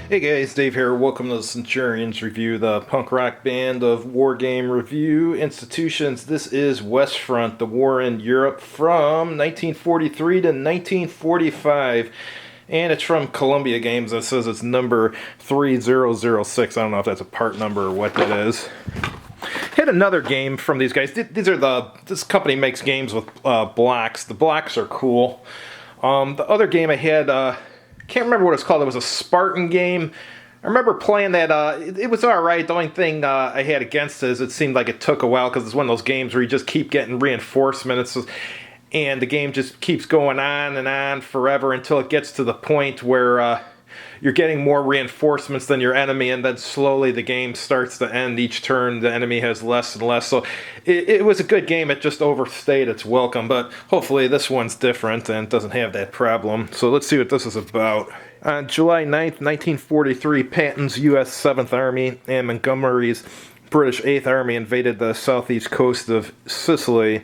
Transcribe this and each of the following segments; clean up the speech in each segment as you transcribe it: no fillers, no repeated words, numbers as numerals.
Hey guys, Dave here. Welcome to the Centurions Review, the punk rock band of war game review institutions. This is West Front, the war in Europe from 1943 to 1945. And it's from Columbia Games. It says it's number 3006. I don't know if that's a part number or what that is. Had another game from these guys. This company makes games with blocks. The blocks are cool. The other game I had, can't remember what it's called. It was a Spartan game. I remember playing that. It was all right. The only thing I had against it is it seemed like it took a while because it's one of those games where you just keep getting reinforcements, and the game just keeps going on forever until it gets to the point where you're getting more reinforcements than your enemy, and then slowly the game starts to end. Each turn, the enemy has less and less. So it was a good game. It just overstayed its welcome, but hopefully this one's different and doesn't have that problem. So let's see what this is about. On July 9th, 1943, Patton's U.S. 7th Army and Montgomery's British 8th Army invaded the southeast coast of Sicily,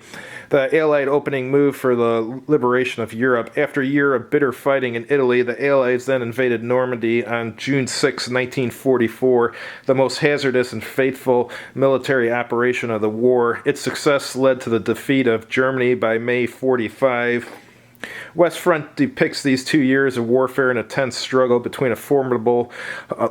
the Allied opening move for the liberation of Europe. After a year of bitter fighting in Italy, the Allies then invaded Normandy on June 6, 1944, the most hazardous and fateful military operation of the war. Its success led to the defeat of Germany by May 45. West Front depicts these 2 years of warfare in a tense struggle between a formidable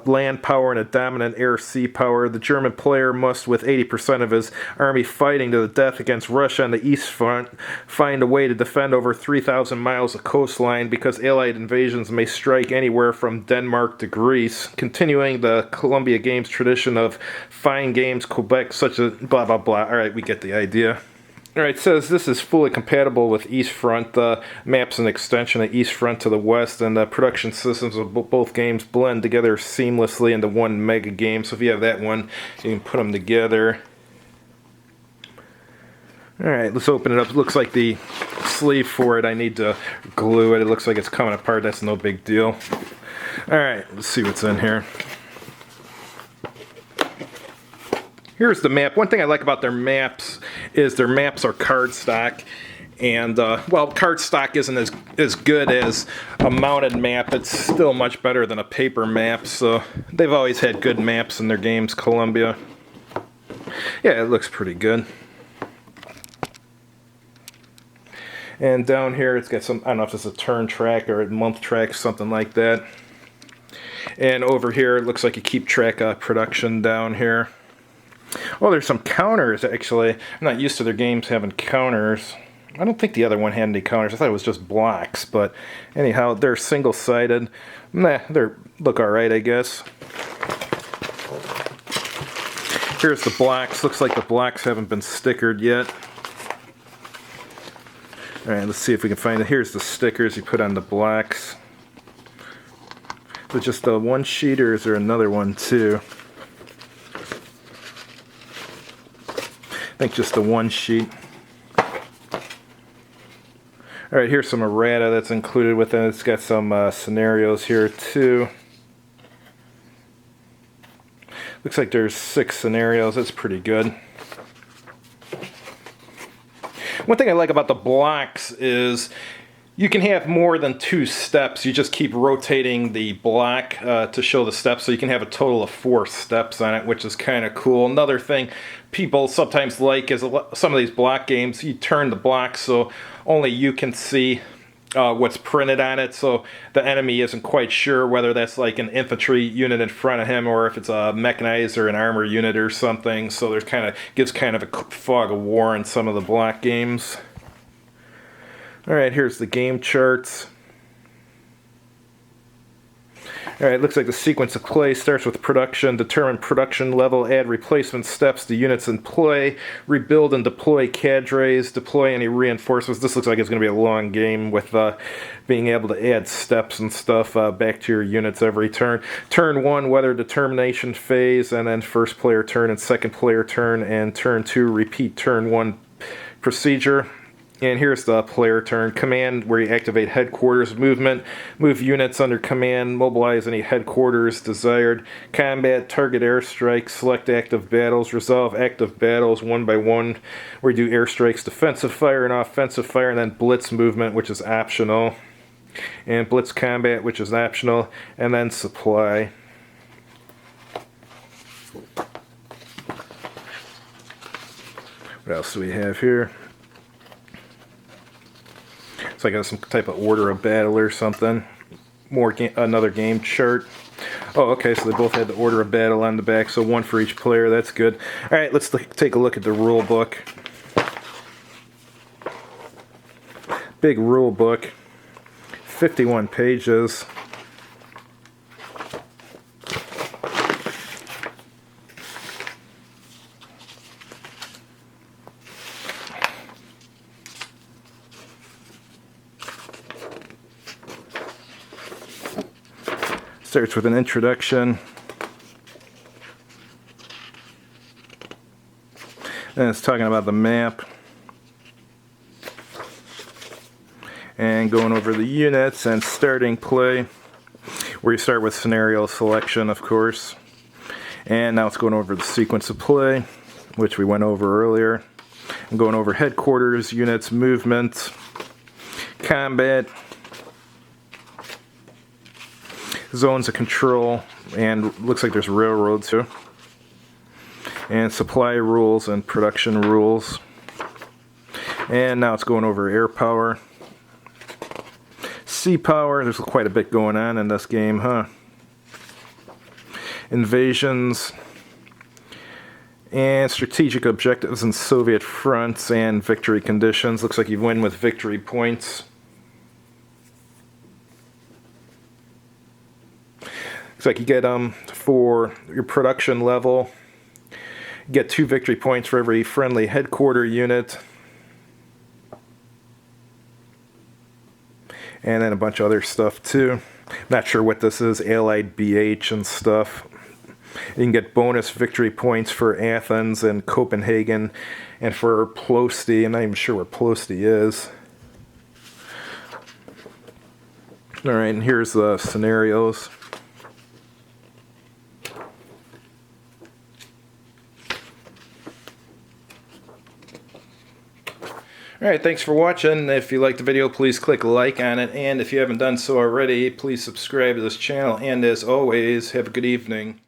land power and a dominant air-sea power. The German player must, with 80% of his army fighting to the death against Russia on the East Front, find a way to defend over 3,000 miles of coastline because Allied invasions may strike anywhere from Denmark to Greece. Continuing the Columbia Games tradition of fine games, Quebec, such as blah, blah, blah. All right, we get the idea. Alright, it says this is fully compatible with East Front. The map's an extension of East Front to the west, and the production systems of both games blend together seamlessly into one mega game. So if you have that one, you can put them together. Alright, let's open it up. It looks like the sleeve for it, I need to glue it. It looks like it's coming apart. That's no big deal. Alright, let's see what's in here. Here's the map. One thing I like about their maps is their maps are cardstock. And, well, cardstock isn't as good as a mounted map. It's still much better than a paper map. So they've always had good maps in their games, Columbia. Yeah, it looks pretty good. And down here it's got some, I don't know if it's a turn track or a month track, something like that. And over here it looks like you keep track of production down here. Oh, there's some counters, actually. I'm not used to their games having counters. I don't think the other one had any counters. I thought it was just blocks. But anyhow, they're single-sided. Nah, they look alright, I guess. Here's the blocks. Looks like the blocks haven't been stickered yet. Alright, let's see if we can find it. Here's the stickers you put on the blocks. Is it just a one sheet, or is there another one, too? I think just the one sheet. Alright, here's some errata that's included with it. It's got some scenarios here too. Looks like there's 6 scenarios. That's pretty good. One thing I like about the blocks is you can have more than 2 steps. You just keep rotating the block to show the steps, so you can have a total of 4 steps on it, which is kind of cool. Another thing people sometimes like is some of these block games, you turn the block so only you can see what's printed on it, so the enemy isn't quite sure whether that's like an infantry unit in front of him or if it's a mechanized or an armor unit or something. So there's gives kind of a fog of war in some of the block games. Alright, here's the game charts. Alright, looks like the sequence of play starts with production. Determine production level, add replacement steps to units in play, rebuild and deploy cadres, deploy any reinforcements. This looks like it's going to be a long game with being able to add steps and stuff back to your units every turn. Turn 1, weather determination phase, and then first player turn and second player turn, and turn 2, repeat turn 1 procedure. And here's the player turn. Command, where you activate headquarters. Movement, move units under command, mobilize any headquarters desired. Combat, target airstrikes, select active battles, resolve active battles one by one, where you do airstrikes, defensive fire and offensive fire, and then blitz movement, which is optional. And blitz combat, which is optional, and then supply. What else do we have here? It's like some type of order of battle or something. Another game chart. Oh, okay, so they both had the order of battle on the back, so one for each player. That's good. All right, let's take a look at the rule book. Big rule book, 51 pages. Starts with an introduction. Then it's talking about the map. And going over the units and starting play, where you start with scenario selection, of course. And now it's going over the sequence of play, which we went over earlier. I'm going over headquarters, units, movement, combat, zones of control, and looks like there's railroads too. And supply rules and production rules. And now it's going over air power. Sea power, there's quite a bit going on in this game, huh? Invasions. And strategic objectives and Soviet fronts and victory conditions. Looks like you win with victory points. Looks like you get for your production level, you get 2 victory points for every friendly headquarter unit. And then a bunch of other stuff too. Not sure what this is, Allied BH and stuff. You can get bonus victory points for Athens and Copenhagen and for Ploesti. I'm not even sure where Ploesti is. Alright, and here's the scenarios. Alright, thanks for watching. If you liked the video, please click like on it. And if you haven't done so already, please subscribe to this channel. And as always, have a good evening.